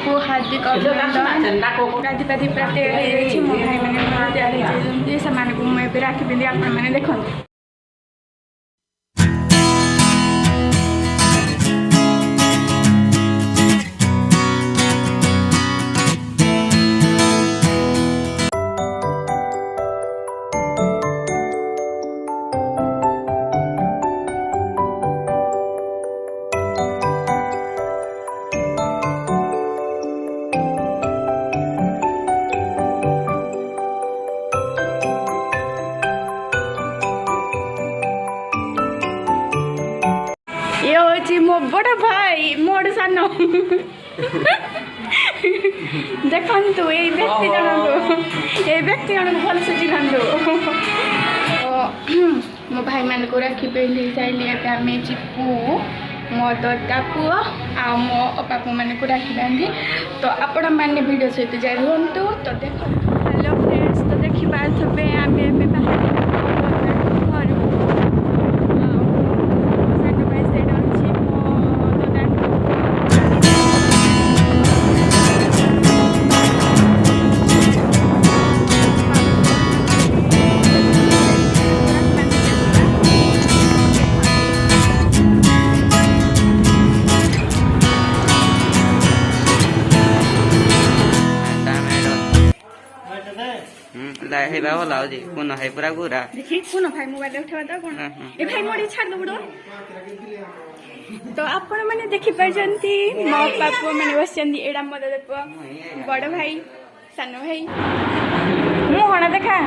सबको हार्दिक अभिनंदन गाधी पाधी पूरा तैयार मो भाई मैंने तैयार से मुझे राखी पिंधि आपने देखो। ये मो बड़ भाई मोर सान देखु ये व्यक्ति जन भल से चिन्हतु मो भाई मान को राखी पहले चाहिए आम जीपू मो ददा पुओ आ मो अपा पु मान को राखी बांधी तो आपण मैंने वीडियो सहित जाए रुहतु तो देख। हेलो फ्रेंड्स तो देखी पारे आम बाहर हे बाबा लाओ जी कौन है पूरा गुरा देखी कौन भाई मोबाइल उठा दो कौन ए भाई मोड़ी छाड़ दो तो आपण माने देखि परजंती मो पापा माने बसचंदी एडा मदे देखो बड़ भाई सानो भाई मु हणा देखा